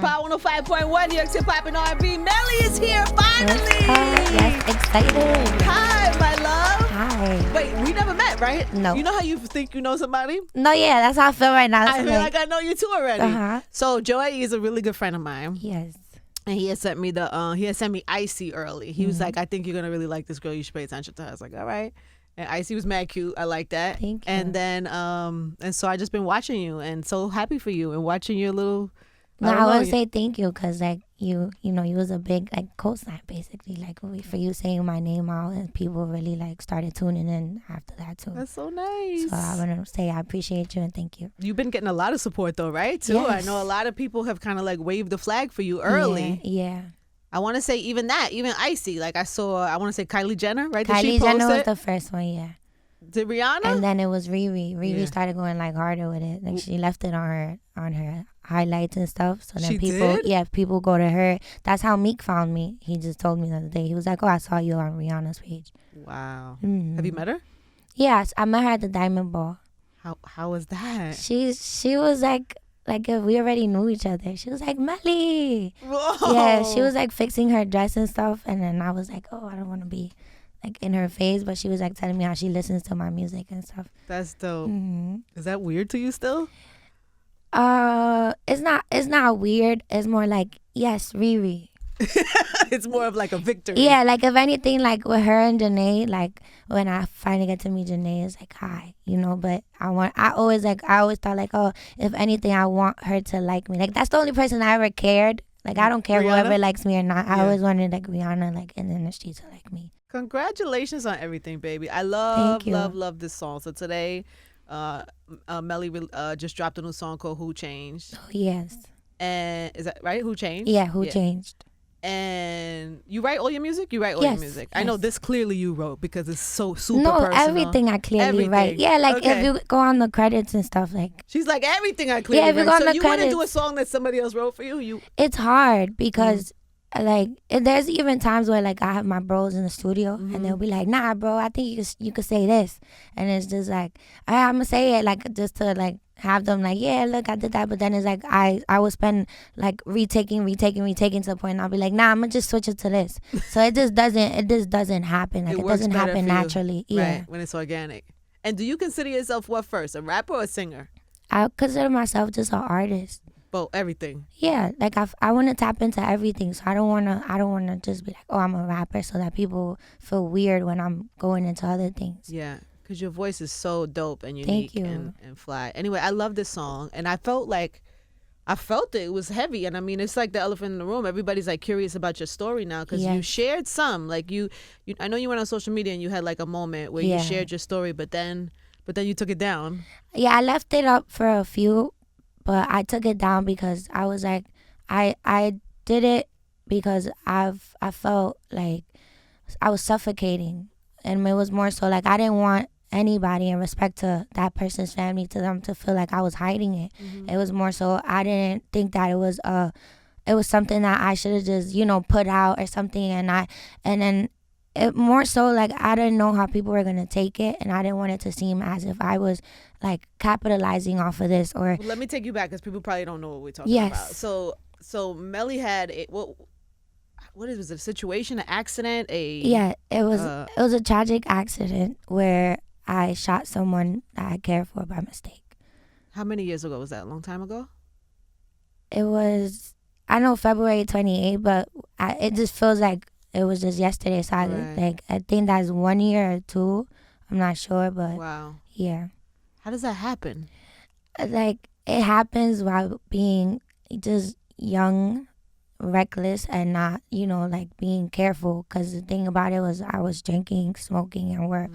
Power 105.1, New York City Pop and R&B. Melii is here, finally. Yes, excited. Hi, my love. Hi. Wait, we never met, right? No. You know how you think you know somebody? No, yeah, that's how I feel right now. I feel like I know you too already. Uh-huh. So Joey is a really good friend of mine. Yes. And he had sent me Icy early. He was like, I think you're gonna really like this girl. You should pay attention to her. I was like, all right. And Icy was mad cute. I like that. Thank you. And then and so I just been watching you and so happy for you and watching your little. No, I want to say thank you because like you was a big like cosign basically like for you saying my name out and people really like started tuning in after that too. That's so nice. So I want to say I appreciate you and thank you. You've been getting a lot of support though, right? Too. Yes. I know a lot of people have kind of like waved the flag for you early. Yeah. I want to say even Icy. Like I want to say Kylie Jenner, right? Kylie Jenner was the first one, yeah. Did Rihanna? And then it was Riri. Riri started going like harder with it. Like she left it on her highlights and stuff. So then people go to her. That's how Meek found me. He just told me the other day. He was like, "Oh, I saw you on Rihanna's page." Wow. Mm-hmm. Have you met her? Yes, I met her at the Diamond Ball. How was that? She was like if we already knew each other. She was like, Melii. Whoa. Yeah, she was like fixing her dress and stuff. And then I was like, oh, I don't want to be like in her face. But she was like telling me how she listens to my music and stuff. That's dope. Mm-hmm. Is that weird to you still? It's not weird. It's more like, yes, Riri. It's more of like a victory. Yeah, like if anything, like with her and Janae, like when I finally get to meet Janae, it's like hi, but I always thought like, oh, if anything, I want her to like me. Like that's the only person I ever cared. Like I don't care Rihanna? whoever likes me or not. I always wanted like Rihanna like in the industry to like me. Congratulations on everything, baby. I love this song. So today, Melii just dropped a new song called Who Changed. Oh yes. And is that right? Who Changed? Yeah, Who Changed. And you write all your music? You write all your music. Yes. I know this clearly you wrote because it's so super no, personal. everything I clearly write. Yeah, like if you go on the credits and stuff like. She's like everything I clearly write. So you want to do a song that somebody else wrote for you? It's hard because like there's even times where like I have my bros in the studio and they'll be like, nah, bro, I think you could say this, and it's just like I'm gonna say it like just to like have them like, yeah, look, I did that. But then it's like I will spend like retaking to the point and I'll be like, nah, I'm gonna just switch it to this. So it just doesn't happen. Like it doesn't happen naturally. Yeah. Right, when it's organic. And do you consider yourself what first, a rapper or a singer? I consider myself just an artist. Both, everything. Yeah, like I want to tap into everything. So I don't wanna just be like, oh, I'm a rapper, so that people feel weird when I'm going into other things. Yeah. Because your voice is so dope and unique and fly. Anyway, I love this song. And I felt it. It was heavy. And I mean, it's like the elephant in the room. Everybody's like curious about your story now because you shared some. Like you, I know you went on social media and you had like a moment where you shared your story, but then you took it down. Yeah, I left it up for a few, but I took it down because I was like, I did it because I felt like I was suffocating. And it was more so like I didn't want anybody in respect to that person's family to them to feel like I was hiding it. It was more so I didn't think that it was something that I should have just put out or something, and then it more so like I didn't know how people were gonna take it, and I didn't want it to seem as if I was like capitalizing off of this or. Well, let me take you back because people probably don't know what we're talking about. So Melii had what was it, a situation, an accident, it was a tragic accident where I shot someone that I cared for by mistake. How many years ago was that? A long time ago? It was, I know, February 28th, but it just feels like it was just yesterday. So I think that's 1 year or two. I'm not sure, but wow. Yeah. How does that happen? Like it happens while being just young, reckless, and not like being careful. Because the thing about it was I was drinking, smoking, and we're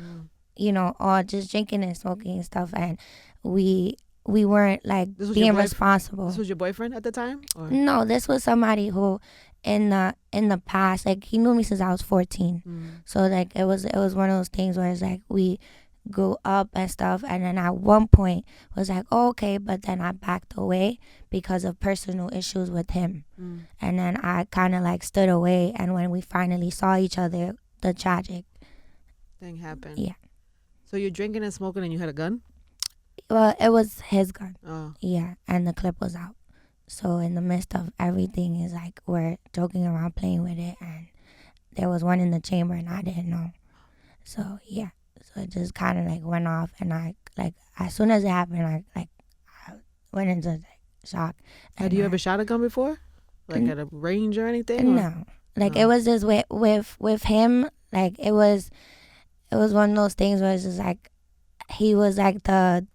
or just drinking and smoking and stuff, and we weren't like being responsible. This was your boyfriend at the time? Or? No, this was somebody who in the past, like he knew me since I was 14. So like it was one of those things where it's like we grew up and stuff, and then at one point was like, oh, okay, but then I backed away because of personal issues with him. And then I kind of like stood away, and when we finally saw each other, the tragic thing happened. Yeah. So you're drinking and smoking and you had a gun? Well, it was his gun. Oh. Yeah, and the clip was out. So in the midst of everything is like we're joking around playing with it, and there was one in the chamber and I didn't know. So yeah, so it just kind of like went off, and I like as soon as it happened, I went into like shock. Had you ever shot a gun before, like at a range or anything? No, like it was just with him. Like it was one of those things where it's just like he was like the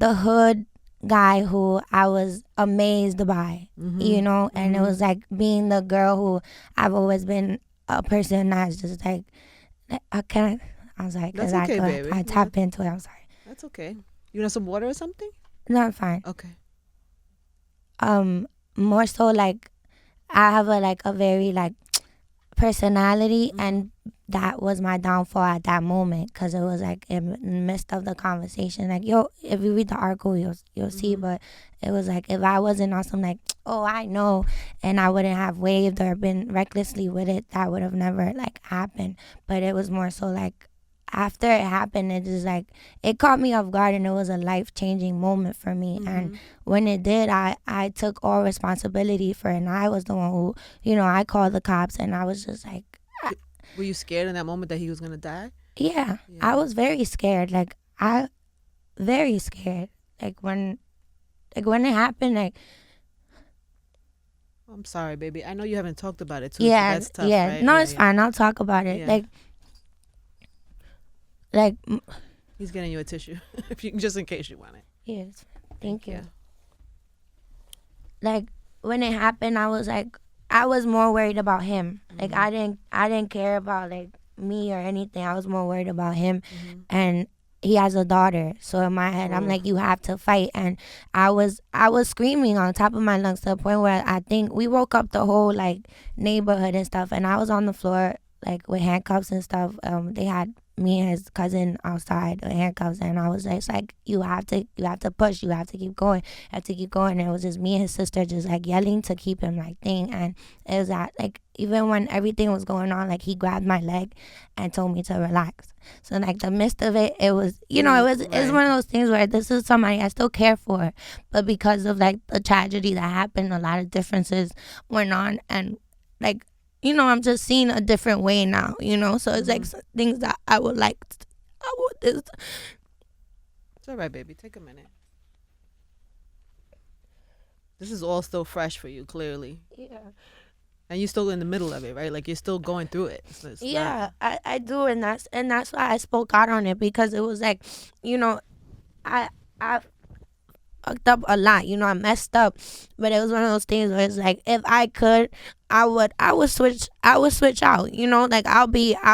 hood guy who I was amazed by, you know, and it was like being the girl who I've always been a person that's just like, I was like, that's okay, baby. I tapped into it. I'm sorry. That's okay. You want some water or something? No, I'm fine. Okay. More so like I have a very like personality, and that was my downfall at that moment, because it was like in the midst of the conversation, like if you read the article you'll see, but it was like if I wasn't on some like, oh I know, and I wouldn't have waved or been recklessly with it, that would have never like happened. But it was more so like after it happened, it just like it caught me off guard, and it was a life-changing moment for me. And when it did, I took all responsibility for it, and I was the one who, you know, I called the cops, and I was just like, were you scared in that moment that he was gonna die? Yeah, I was very scared. Like very scared. Like when it happened, like. I'm sorry, baby. I know you haven't talked about it too. Yeah, so that's tough, yeah. right? No, it's fine. I'll talk about it. Yeah. Like. He's getting you a tissue, just in case you want it. Yes, thank you. Like when it happened, I was like, I was more worried about him. Like I didn't care about like me or anything. I was more worried about him, and he has a daughter. So in my head, I'm like, you have to fight. And I was screaming on top of my lungs to the point where I think we woke up the whole like neighborhood and stuff. And I was on the floor like with handcuffs and stuff. They had me and his cousin outside with handcuffs, and I was just like, you have to push, you have to keep going, And it was just me and his sister just like yelling to keep him like thing. And it was that like even when everything was going on, like he grabbed my leg and told me to relax. So like the midst of it, it was, you know, it's one of those things where this is somebody I still care for, but because of like the tragedy that happened, a lot of differences went on, and like, you know, I'm just seeing a different way now, you know? So it's like things that I would like, It's all right, baby. Take a minute. This is all still fresh for you, clearly. Yeah. And you're still in the middle of it, right? Like you're still going through it. I do, and that's why I spoke out on it, because it was like, you know, I fucked up a lot, you know, I messed up, but it was one of those things where it's like if I could, I would switch out, you know, like I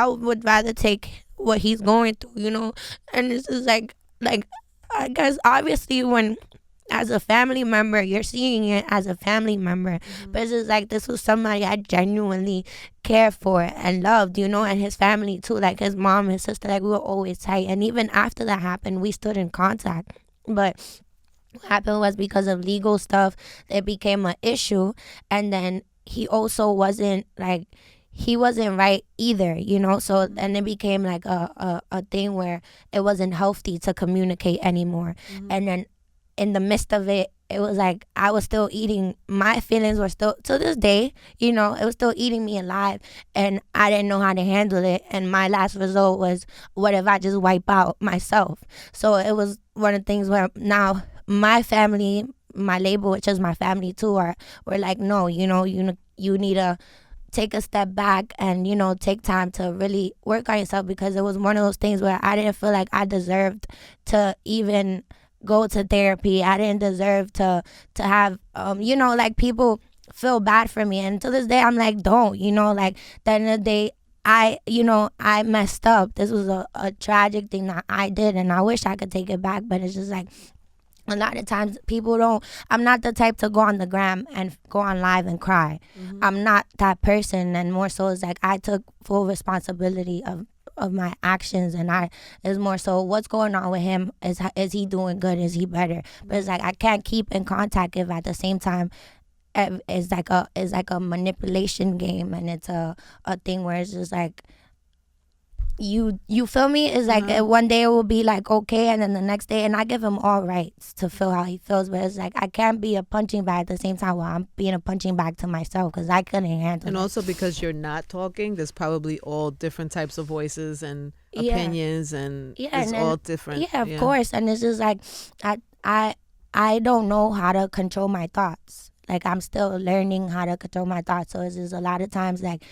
would rather take what he's going through, you know. And this is like I guess obviously when as a family member you're seeing it as a family member, but it's just like this was somebody I genuinely cared for and loved, you know, and his family too, like his mom, his sister, like we were always tight, and even after that happened we stood in contact. But what happened was because of legal stuff, it became an issue, and then he also wasn't right either, you know. So and it became like a thing where it wasn't healthy to communicate anymore. And then in the midst of it, it was like I was still eating, my feelings were still to this day, you know, it was still eating me alive, and I didn't know how to handle it. And my last result was, what if I just wipe out myself? So it was one of the things where now my family, my label, which is my family too, we're like, no, you know, you need to take a step back and, you know, take time to really work on yourself, because it was one of those things where I didn't feel like I deserved to even go to therapy. I didn't deserve to have, you know, like people feel bad for me. And to this day, I'm like, don't, you know, like at the end of the day, I messed up. This was a tragic thing that I did, and I wish I could take it back, but it's just like, a lot of times people don't, I'm not the type to go on the gram and go on live and cry. I'm not that person. And more so it's like I took full responsibility of my actions, and it's more so what's going on with him. Is he doing good? Is he better? But it's like I can't keep in contact if at the same time it's like a manipulation game, and it's a thing where it's just like you feel me? It's like one day it will be like okay, and then the next day, and I give him all rights to feel how he feels, but it's like I can't be a punching bag at the same time while I'm being a punching bag to myself, because I couldn't handle it. And also because you're not talking, there's probably all different types of voices and opinions, and it's all different. Yeah, of course. And it's just like I don't know how to control my thoughts. Like I'm still learning how to control my thoughts. So it's just a lot of times like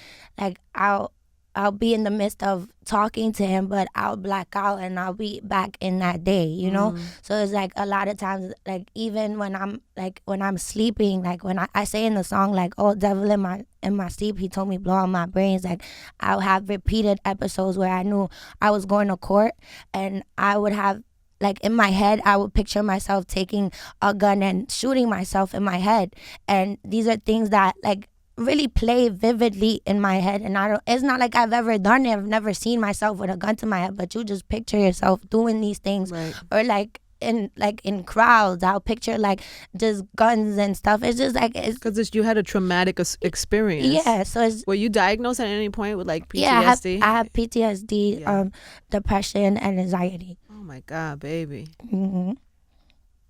I'll be in the midst of talking to him, but I'll black out and I'll be back in that day, you know? So it's like a lot of times, like even when I'm sleeping, like when I say in the song, like, oh, devil in my sleep, he told me blow on my brains. Like I'll have repeated episodes where I knew I was going to court, and I would have, like in my head, I would picture myself taking a gun and shooting myself in my head. And these are things that like really play vividly in my head, and it's not like I've ever done it. I've never seen myself with a gun to my head, but you just picture yourself doing these things. Right. Or like in crowds, I'll picture like just guns and stuff. It's just like it's because you had a traumatic experience. Yeah, so were you diagnosed at any point with like PTSD? Yeah, I have PTSD, depression, and anxiety. Oh my God, baby. Mm-hmm.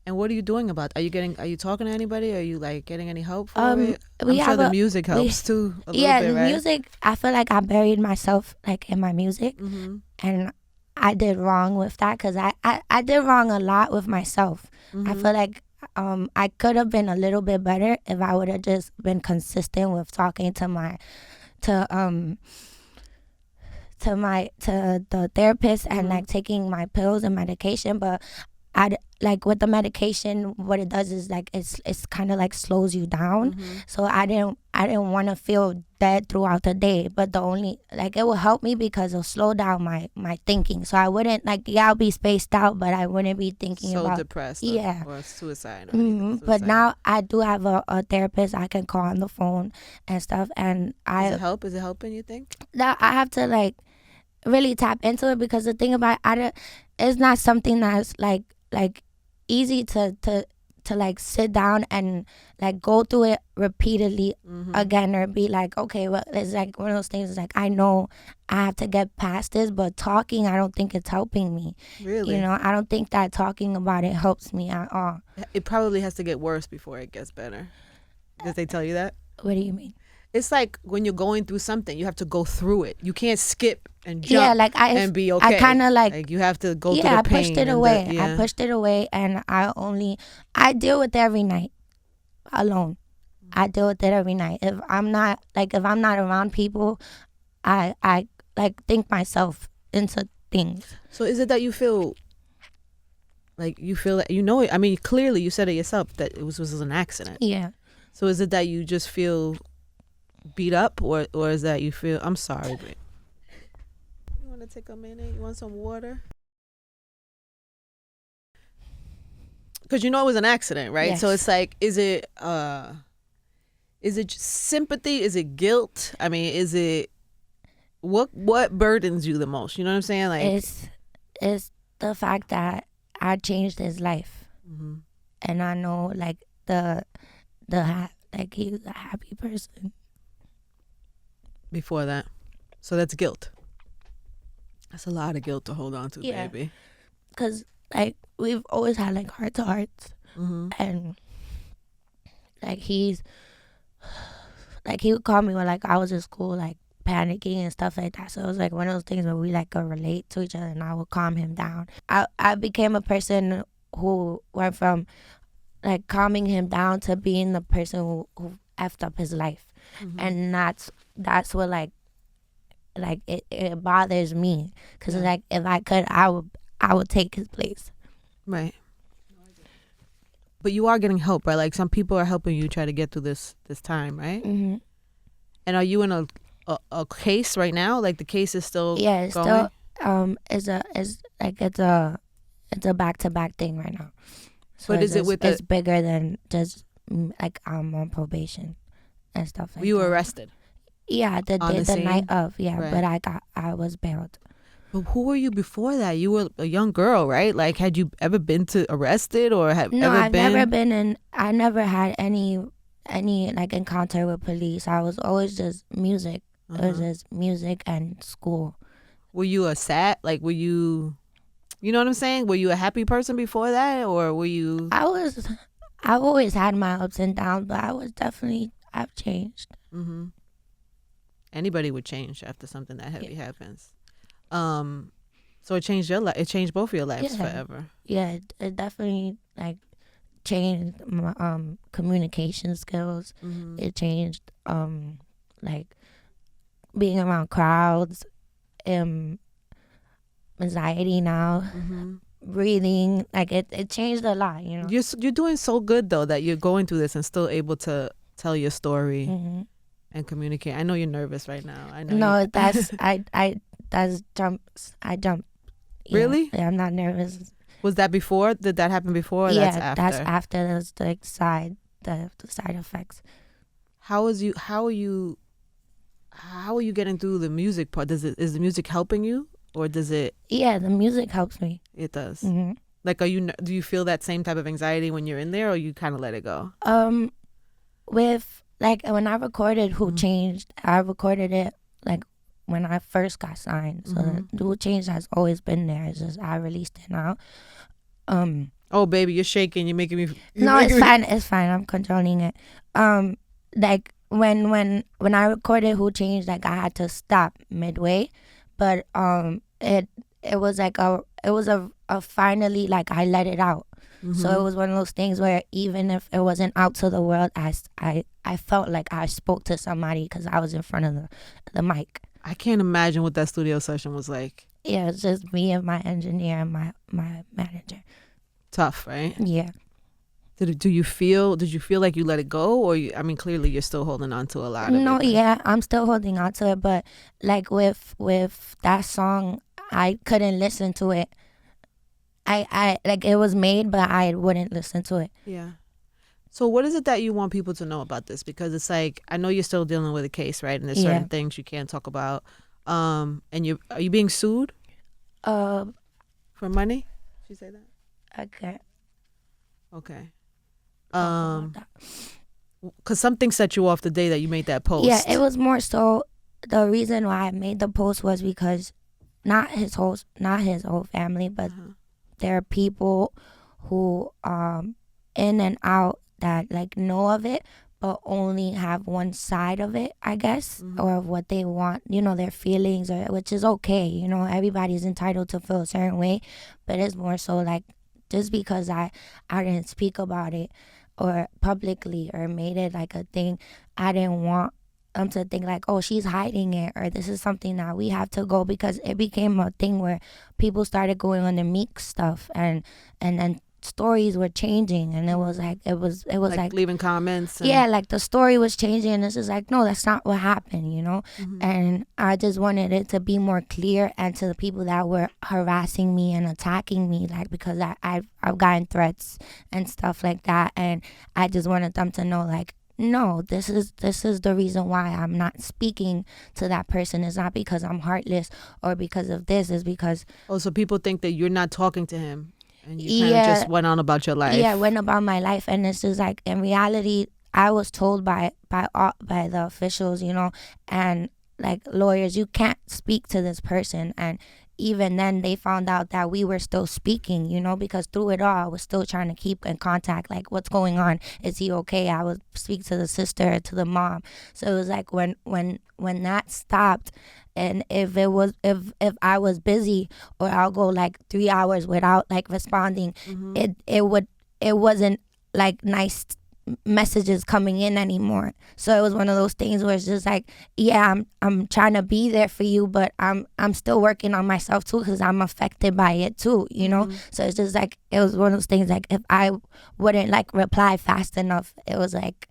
And what are you doing about it? Are you talking to anybody? Are you like getting any help for it? I'm sure the music helps too a little bit, right? The music, I feel like I buried myself like in my music, and I did wrong with that, because I did wrong a lot with myself. I feel like I could have been a little bit better if I would have just been consistent with talking to the therapist and like taking my pills and medication. But I like with the medication, what it does is like it's kind of like slows you down. So I didn't want to feel dead throughout the day, but the only like it will help me because it'll slow down my thinking. So I wouldn't like I'll be spaced out, but I wouldn't be thinking about depressed or suicide. But now I do have a therapist I can call on the phone and stuff, and Does it help? Is it helping, you think? That I have to like really tap into it, because the thing about it's not something that's like easy to like sit down and like go through it repeatedly again, or be like, okay, well, it's like one of those things. It's like I know I have to get past this, but talking, I don't think it's helping me. Really? You know, I don't think that talking about it helps me at all. It probably has to get worse before it gets better. Did they tell you that? What do you mean? It's like when you're going through something, you have to go through it. You can't skip and jump and be okay. I kind of like you have to go through the pain. I pushed it away. I pushed it away, and I deal with it every night alone. I deal with it every night. If I'm not around people, I like think myself into things. So is it that you feel like you know it? I mean, clearly you said it yourself that it was an accident. Yeah. So is it that you just feel beat up, or is that you feel? I'm sorry, babe. You want to take a minute? You want some water? Because you know it was an accident, right? Yes. So it's like, is it sympathy? Is it guilt? I mean, is it what burdens you the most? You know what I'm saying? Like it's the fact that I changed his life, and I know like like he was a happy person before that. So that's guilt. That's a lot of guilt to hold on to, baby. Because like we've always had like heart to hearts, and like he would call me when like I was in school like panicking and stuff like that. So it was like one of those things where we like could relate to each other, and I would calm him down. I became a person who went from like calming him down to being the person who effed up his life. And that's what like it bothers me, because like if I could, I would take his place. Right. But you are getting help, right? Like some people are helping you try to get through this time, right? And are you in a case right now? Like the case is still it's going? Still it's a back-to-back thing right now. So but is it with it's bigger than just like I'm on probation and stuff like that. You were arrested? Yeah, the night of, right. But I was bailed. But who were you before that? You were a young girl, right? Like, had you ever been arrested or I've never been in. I never had any like encounter with police. I was always just music. It was just music and school. were you a sad, like, were you, you know what I'm saying? Were you a happy person before that, or were you? I've always had my ups and downs, but I've changed. Mm-hmm. Anybody would change after something that heavy happens. So it changed your life. It changed both of your lives forever. Yeah, it definitely like changed my communication skills. Mm-hmm. It changed like being around crowds, anxiety now, Mm-hmm. breathing. Like it changed a lot, you know. You're doing so good though that you're going through this and still able to tell your story and communicate. I know you're nervous right now. I know. No, that's that's jumps. I jump. Yeah. Really? Yeah, I'm not nervous. Was that before? Did that happen before? Or Yeah, that's after. That's after. That's like the side effects. How are you getting through the music part? Is the music helping you, or does it? Yeah, the music helps me. It does. Mm-hmm. Like, do you feel that same type of anxiety when you're in there, or you kind of let it go? With like when I recorded Who Changed, I recorded it like when I first got signed. So the Who Changed has always been there. It's just I released it now. Oh baby, you're shaking. You're making me. No, it's fine. It's fine. I'm controlling it. Like when I recorded Who Changed, like I had to stop midway, but it was like a finally, like I let it out. So it was one of those things where even if it wasn't out to the world, I felt like I spoke to somebody because I was in front of the mic. I can't imagine what that studio session was like. Yeah, it's just me and my engineer and my manager. Tough, right? Yeah. Did you feel like you let it go, or clearly you're still holding on to a lot of it? No, yeah, I'm still holding on to it, but like with that song, I couldn't listen to it. I like it was made, but I wouldn't listen to it. Yeah. So what is it that you want people to know about this? Because it's like, I know you're still dealing with a case, right? And there's certain things you can't talk about. And are you being sued? For money? Did you say that? Okay. Okay. Because something set you off the day that you made that post. Yeah, it was more so the reason why I made the post was because not his whole family, but there are people who in and out that like know of it, but only have one side of it, I guess, or of what they want, their feelings, or which is okay, everybody's entitled to feel a certain way, but it's more so like just because I didn't speak about it or publicly or made it like a thing, I didn't want them to think like, oh, she's hiding it, or this is something that we have to go, because it became a thing where people started going on the Meek stuff and then stories were changing, and it was like leaving comments like the story was changing, and it's just like, no, that's not what happened, and I just wanted it to be more clear, and to the people that were harassing me and attacking me, like, because I've gotten threats and stuff like that, and I just wanted them to know, like, no, this is the reason why I'm not speaking to that person. It's not because I'm heartless or because of this. It's because so people think that you're not talking to him. And you kind of just went on about your life. Yeah, went about my life, and it's just like, in reality, I was told by the officials, and like lawyers, you can't speak to this person. And even then, they found out that we were still speaking, because through it all, I was still trying to keep in contact. Like, what's going on? Is he okay? I would speak to the sister, to the mom. So it was like when that stopped. And if I was busy, or I'll go like 3 hours without like responding, it wasn't like nice messages coming in anymore. So it was one of those things where it's just like, yeah, I'm trying to be there for you, but I'm still working on myself too, because I'm affected by it too, So it's just like, it was one of those things like, if I wouldn't like reply fast enough, it was like,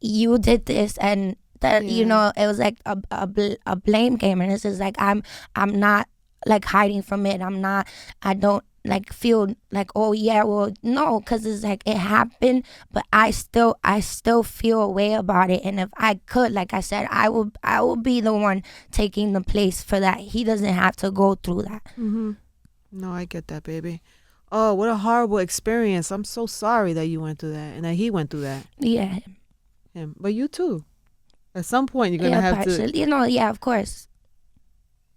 you did this, and that it was like a blame game, and it's just like, I'm not like hiding from it. I don't like feel like, oh yeah, well, no, because it's like, it happened, but I still feel a way about it. And if I could, like I said, I will be the one taking the place for that. He doesn't have to go through that. No, I get that, baby. Oh, what a horrible experience. I'm so sorry that you went through that and that he went through that. Yeah. Him. But you too. At some point, you're going to have partially. to... Yeah, of course.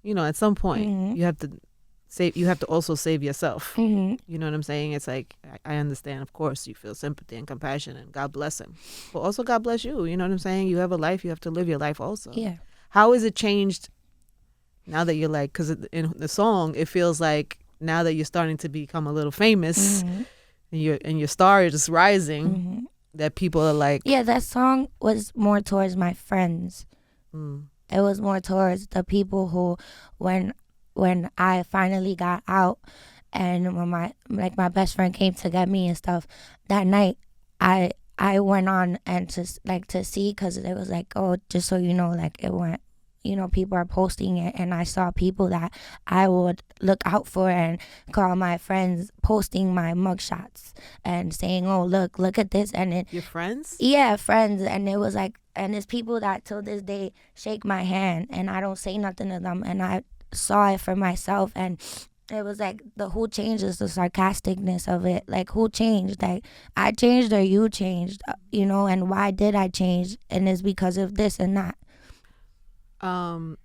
at some point you have to also save yourself. You know what I'm saying? It's like, I understand, of course, you feel sympathy and compassion, and God bless him. But also God bless you. You know what I'm saying? You have a life. You have to live your life also. Yeah. How has it changed now that you're like, because in the song, it feels like now that you're starting to become a little famous and your star is just rising, that people are like. Yeah, that song was more towards my friends. It was more towards the people who, when I finally got out, and when my best friend came to get me and stuff, that night I went on and to see, because it was like, oh, just so you know, like it went, people are posting it, and I saw people that I would look out for and call my friends, posting my mugshots and saying, oh, look at this. And your friends? Yeah, friends. And it was like, and it's people that till this day shake my hand and I don't say nothing to them, and I saw it for myself. And it was like, who changes the sarcasticness of it? Like, who changed? Like, I changed or you changed, and why did I change? And it's because of this and that.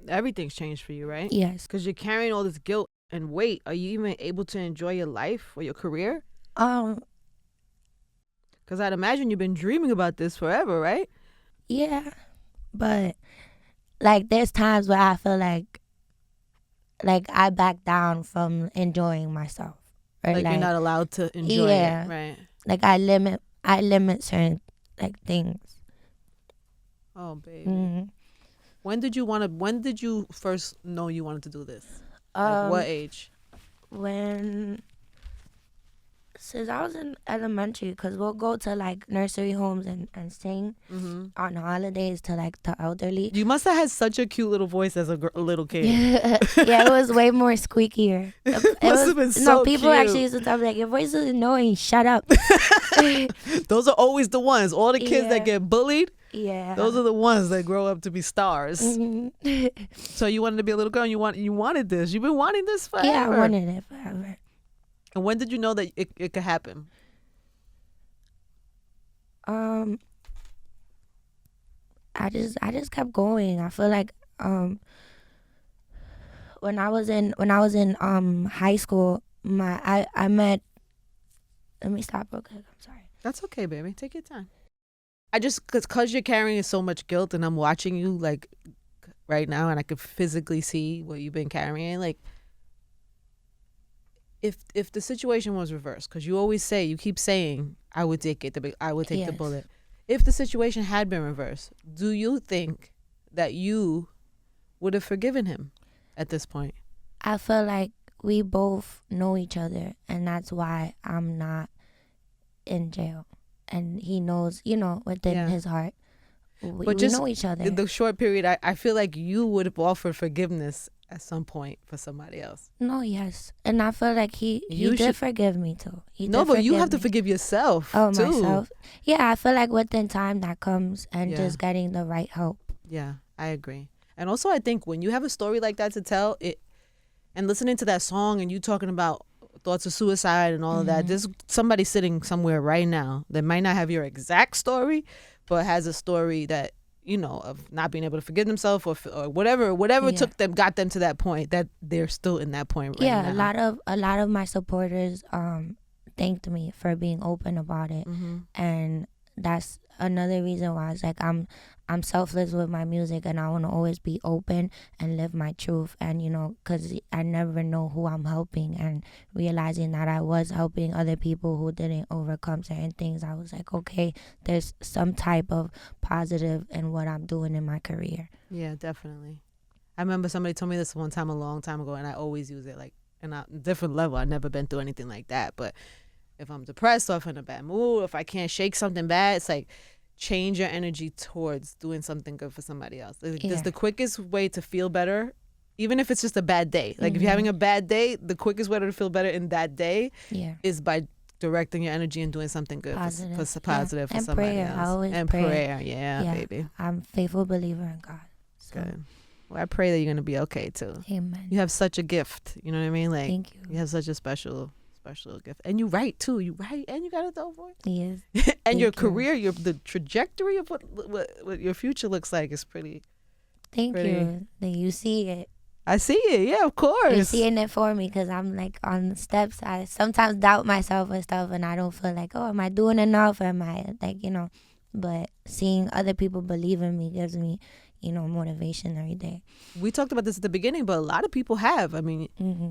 Everything's changed for you, right? Yes. Because you're carrying all this guilt and weight. Are you even able to enjoy your life or your career? Because I'd imagine you've been dreaming about this forever, right? Yeah, but like there's times where I feel like I back down from enjoying myself. Or like you're not allowed to enjoy it, right? Like I limit certain things. Oh, baby. When did you first know you wanted to do this? What age? Since I was in elementary, because we'll go to nursery homes and sing on holidays to the elderly. You must have had such a cute little voice as a little kid. Yeah, it was way more squeakier. It must have been so people cute. Actually used to tell me your voice is annoying. Shut up. Those are always the ones. All the kids that get bullied. Yeah, those are the ones that grow up to be stars. So you wanted to be a little girl, and you wanted this. You've been wanting this forever. Yeah, I wanted it forever. And when did you know that it could happen? I just kept going. I feel like when I was in high school, I met. Let me stop real quick. I'm sorry. That's okay, baby. Take your time. I just because you're carrying so much guilt, and I'm watching you right now, and I could physically see what you've been carrying. If the situation was reversed, because you keep saying, I would take the bullet. If the situation had been reversed, do you think that you would have forgiven him at this point? I feel like we both know each other, and that's why I'm not in jail. And he knows, within his heart, we know each other. In the short period, I feel like you would have offered forgiveness at some point for somebody else. No, yes. And I feel like he did forgive me too. But you have to forgive yourself too. Myself. Yeah, I feel like within time that comes, and just getting the right help. Yeah, I agree. And also I think when you have a story like that to tell, and listening to that song and you talking about thoughts of suicide and all of that, there's somebody sitting somewhere right now that might not have your exact story, but has a story that, of not being able to forgive themselves or whatever got them to that point, that they're still in that point right now. Yeah, a lot of my supporters thanked me for being open about it. And that's another reason why it's like I'm selfless with my music, and I want to always be open and live my truth. And because I never know who I'm helping, and realizing that I was helping other people who didn't overcome certain things, I was like, okay, there's some type of positive in what I'm doing in my career. Yeah, definitely. I remember somebody told me this one time a long time ago, and I always use it in a different level. I've never been through anything like that, but if I'm depressed or if I'm in a bad mood, if I can't shake something bad, it's like, change your energy towards doing something good for somebody else. It's the quickest way to feel better, even if it's just a bad day. If you're having a bad day, the quickest way to feel better in that day is by directing your energy and doing something good for somebody else. Always and prayer. Yeah, baby. I'm a faithful believer in God. So. Good. Well, I pray that you're going to be okay too. Amen. You have such a gift. You know what I mean? Thank you. You have such a special gift, and you write too. You write, and you got a dope voice. Yes. And your career, the trajectory of what your future looks like is pretty. Thank you. Then you see it. I see it. Yeah, of course. You're seeing it for me because I'm like on the steps. I sometimes doubt myself and stuff, and I don't feel like, oh, am I doing enough? Am I like, But seeing other people believe in me gives me, motivation every day. We talked about this at the beginning, but a lot of people have. I mean,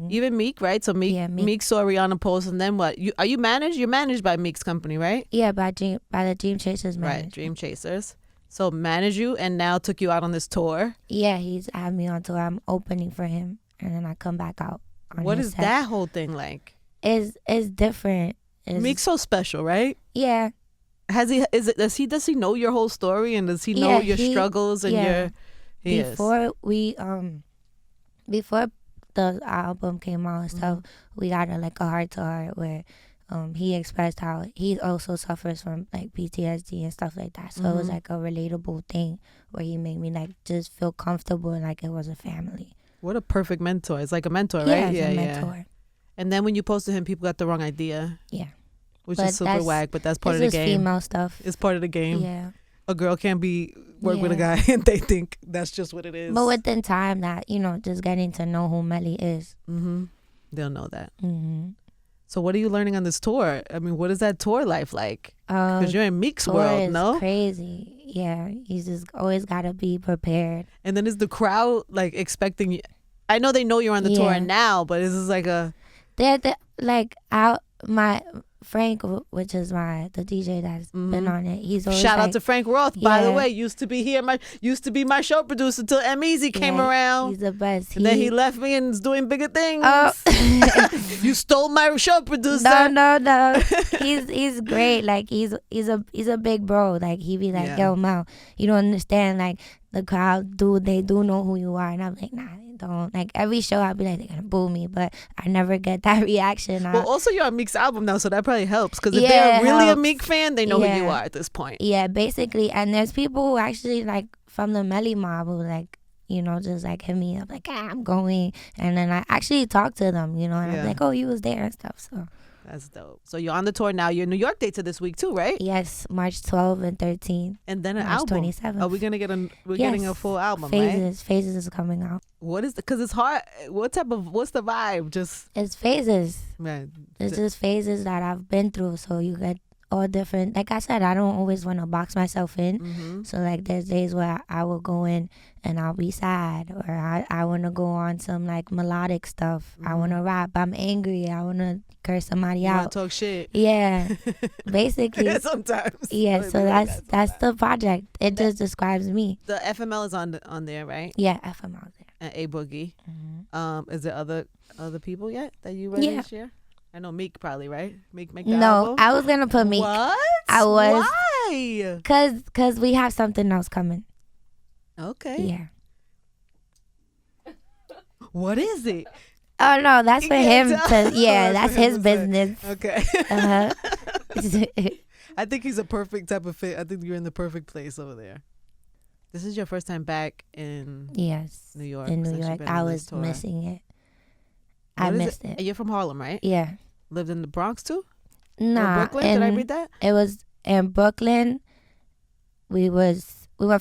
even Meek, right? So Meek saw Rihanna post, and then what? Are you managed? You're managed by Meek's company, right? Yeah, by the Dream Chasers management. Right, Dream Chasers. So managed you and now took you out on this tour. Yeah, he's had me on tour. I'm opening for him, and then I come back out. What is that whole thing like? It's different. Meek's so special, right? Yeah. Does he know your whole story, and does he know your struggles and your before the album came out and stuff, we got a heart to heart where he expressed how he also suffers from like PTSD and stuff like that. So it was like a relatable thing where he made me like just feel comfortable and like it was a family. What a perfect mentor. It's like a mentor, yeah, right? Yeah, a mentor. And then when you posted him, people got the wrong idea. Yeah. Which is super whack, but that's part of the game. It's female stuff. It's part of the game. Yeah. A girl can't work with a guy and they think that's just what it is. But within time that, just getting to know who Melii is. They'll know that. So what are you learning on this tour? I mean, what is that tour life like? Because you're in Meek's world, no? Crazy. Yeah. You just always got to be prepared. And then is the crowd like expecting you? I know they know you're on the tour now, but is this like a... Frank, which is the DJ that's been on it, he's always shout out to Frank Roth, by the way. Used to be my show producer till M-Easy came around. He's the best. And then he left me and is doing bigger things. You stole my show producer. No. He's great. Like he's a big bro. Like he be like, yo, Mel, you don't understand. Like the crowd they do know who you are, and I'm like, nah. Don't. Like every show I'll be like, they're gonna boo me, but I never get that reaction. Well, also you're on Meek's album now, so that probably helps, because if they're really a Meek fan, they know who you are at this point. Yeah, basically. And there's people who actually like from the Melii mob who like, just like hit me up like, I'm going, and then I actually talk to them, and I'm like, oh, you was there and stuff. So that's dope. So you're on the tour now. Your New York dates are this week too, right? Yes, March 12th and 13th. And then an March album. 27th. Are we gonna get getting a full album, Phases. right? Phases is coming out. What is because it's hard. What's the vibe? It's phases. Man, it's just phases that I've been through. So you get all different. Like I said, I don't always want to box myself in. So like there's days where I will go in and I'll be sad, or I want to go on some like melodic stuff. I want to rap. I'm angry. I want to curse somebody out. Want to talk shit. Yeah, basically. Sometimes. Yeah, so that's the project. It just describes me. The FML is on there, right? Yeah, FML is there. And A Boogie. Is there other people yet that you ready to share? I know Meek probably, right? Meek make the album? I was gonna put Meek. What? I was. Why? Cause we have something else coming. Okay. Yeah. What is it? Oh no, that's for him to. Yeah, that's his business. Okay. I think he's a perfect type of fit. I think you're in the perfect place over there. This is your first time back in New York. In New York, I was missing it. I missed it. You're from Harlem, right? Yeah. Lived in the Bronx too? Nah. Brooklyn? Did I read that? It was in Brooklyn. We went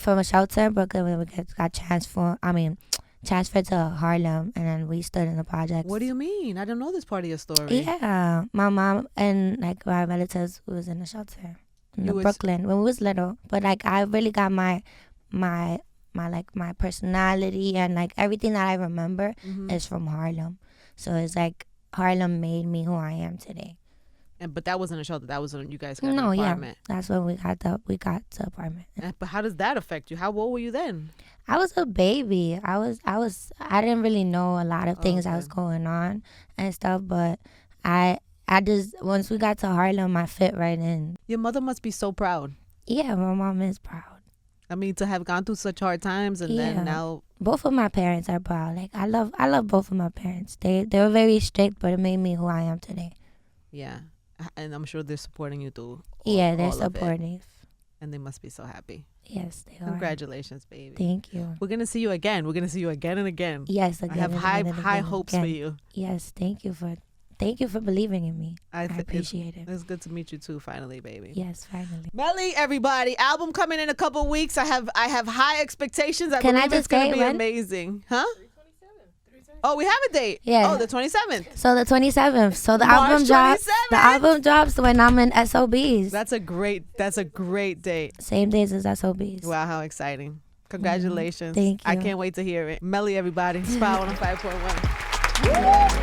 from a shelter in Brooklyn when we got transferred to Harlem, and then we stood in the projects. What do you mean? I don't know this part of your story. Yeah. My mom and like my relatives was in the shelter in Brooklyn when we was little. But like I really got my personality and like everything that I remember is from Harlem. So it's like Harlem made me who I am today. But that wasn't a shelter. That was when you guys got an apartment. Yeah, that's when we got the apartment. But how does that affect you? How old were you then? I was a baby. I didn't really know a lot of things that was going on and stuff. But I just once we got to Harlem, I fit right in. Your mother must be so proud. Yeah, my mom is proud. I mean, to have gone through such hard times and then now. Both of my parents are proud. Like I love both of my parents. They were very strict, but it made me who I am today. Yeah, and I'm sure they're supporting you through. They're supportive. And they must be so happy. Yes, they are. Congratulations, baby. Thank you. We're gonna see you again. We're gonna see you again and again. Yes, again. I have high hopes for you. Yes, thank you for believing in me. I appreciate it. It's good to meet you too, finally, baby. Yes, finally. Melii, everybody, album coming in a couple weeks. I have high expectations. I believe it's gonna be amazing. Huh? Oh, we have a date. Yeah. Oh, the 27th. So the 27th. So the March album drops. 27th. The album drops when I'm in SOBs. That's a great date. Same days as SOBs. Wow, how exciting. Congratulations. Thank you. I can't wait to hear it. Melii, everybody. Spy 105.1.